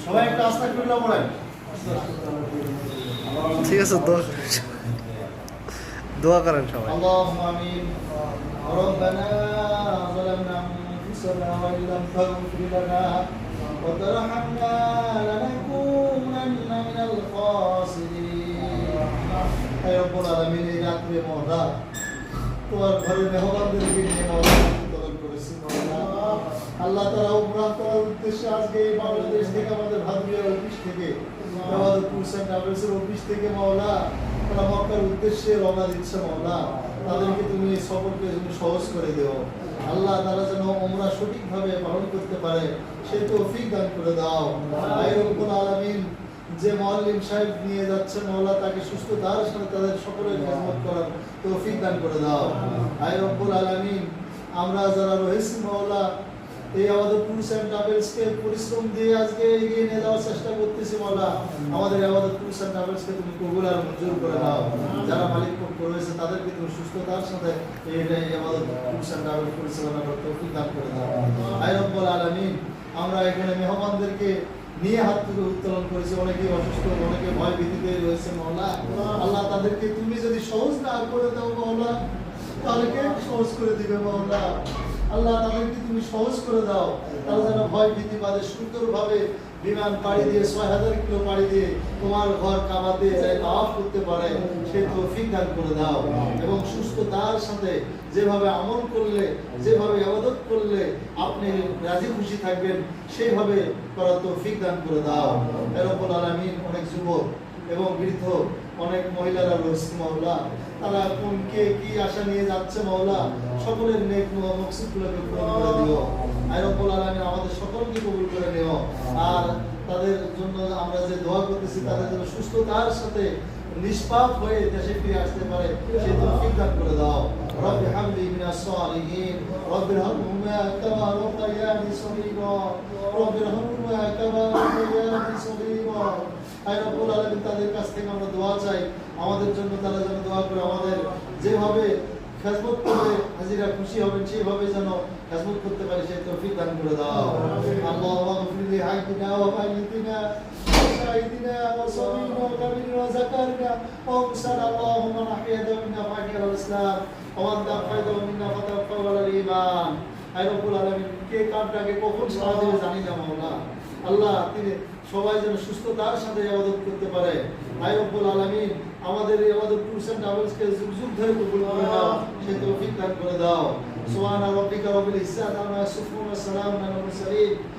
সবাই একটা আস্তাগফিরুল্লাহ বলেন। ঠিক আছে, দোয়া করেন সবাই। আল্লাহুম্মা আমিন। রব্বানা যালামনা আনফুসানা ওয়া ইল্লাম তাগফির লানা ওয়া তারহামনা লানাকুনান্না মিনাল খাসিরিন। হে রব্বুল আলামিন, এই রাত্রে মওলা তোমার ঘরে মেহমানদেরকে নিয়ে মওলা উত্তোলন করেছি মওলা। আল্লাহ তাআলা উমরা করার উদ্দেশ্যে আজকে এই বাংলাদেশ থেকে আমাদের ভাদুরিয়া অফিস থেকে আমাদের কুরসান ট্রাভেলসের অফিস থেকে মওলা তারা মক্কার উদ্দেশ্যে রওনা দিচ্ছে মওলা। তাদেরকে তুমি এই সফরকে তুমি সহজ করে দিও আল্লাহ। তারা যেন উমরা সঠিকভাবে পালন করতে পারে সেই তৌফিক দান করে দাও। আয় রব্বুল আলামিন, যে মুআল্লিম সাহেব নিয়ে যাচ্ছে মওলা তাকে সুস্থতার সাথে তাদের সকলের খেদমত করার তৌফিক দান করে দাও। আয় রব্বুল আলামিন, আমরা যারা রয়েছি মওলা এই আমাদের কুরসান ট্রাভেলসকে পরিশ্রম দিয়ে আজকে এগিয়ে নিয়ে যাওয়ার চেষ্টা করতেছি মওলা। আমাদের আমাদের কুরসান ট্রাভেলসকে তুমি কবুল আর মঞ্জুর করে দাও। যারা মালিক পক্ষ রয়েছে তাদেরকে তুমি সুস্থতার সাথে এই আমাদের কুরসান ট্রাভেলস পরিচালনা করতে তৌফিক দান করে দাও। আয় রব্বুল আলামিন, আমরা এখানে মেহমানদেরকে নিয়ে হাত থেকে উত্তোলন করেছি। অনেকে অসুস্থ, অনেকে ভয় ভীতিতে রয়েছে মওলা। আল্লাহ তাদেরকে তুমি যদি সহজ না করে দাও মওলা, তাহলে কে সহজ করে দিবে মওলা। আল্লাহ তাদেরকে তুমি সহজ করে দাও, তারা যেন ভয় ভীতি বাদে সুন্দরভাবে বিমান পাড়ি দিয়ে ৬০০০ কিলো পাড়ি দিয়ে তোমার ঘর কাবাতে যায় তাওয়াফ করতে পারে সেই তৌফিক দান করে দাও। এবং সুস্থতার সাথে যেভাবে আমল করলে, যেভাবে ইবাদত করলে আপনি রাজি খুশি থাকবেন সেইভাবে করার তৌফিক দান করে দাও। হে রব্বুল আলামিন, অনেক যুবক এবং বৃদ্ধ অনেক মহিলারা রয়েছে মওলা, তারা কোনকে কি আশা নিয়ে যাচ্ছে মওলা, সকলের নেক মকসুদগুলোকে পূরণ করে দিও। আয় রব্বুল আলামিন, আমাদের সকলকে কবুল করে নিও। আর তাদের জন্য আমরা যে দোয়া করতেছি তাদের জন্য সুস্থতার সাথে নিষ্পাপ হয়ে দেশে ফিরে আসতে পারে সেই তৌফিক দান করে দাও। রব্বি হাবলি মিনাস সালিহিন রব্বিরহামহুমা কামা রাব্বায়ানি সগীরা রব্বিরহামহুমা কামা রাব্বায়ানি সগীরা। আয় রব্বুল আলামিন, তাদের কাছ থেকে আমরা দোয়া চাই আমাদের জন্য, তারা যেন দোয়া করে আমাদের যেভাবে খেদমত করবে হাজিরা খুশি হবেন সেইভাবে যেন খেদমত করতে পারি সেই তৌফিক দান করে দাও। আল্লাহুম্মা গফির লি হাইয়িনা ওয়া মাইয়িতিনা ওয়া শাহিদিনা ওয়া সাগীরিনা ওয়া কাবীরিনা ওয়া যাকারিনা ওয়া উনসানা আল্লাহুম্মা নাহিয়ানা মিন্না ফাহিয়াল ইসলাম ওয়া মান তাফাইদা মিন্না ফাতাফাউ আলাল ঈমান। আয় রব্বুল আলামিন, কে কারটাকে কখন সাড়া দেবে জানি না মওলা। আল্লাহ তিনি সবাই যেন সুস্থতার সাথে ইবাদত করতে পারে। আয় রব্বুল আলামিন, আমাদের এই আমাদের কুরসান ট্রাভেলসকে যুগ যুগ ধরে কবুল করে দাও, সেই তৌফিক দান করে দাও। সুবহান রাব্বিকা রাব্বিল ইজ্জাতি আম্মা ইয়াসিফুন ওয়া সালামুন আলাল মুরসালিন।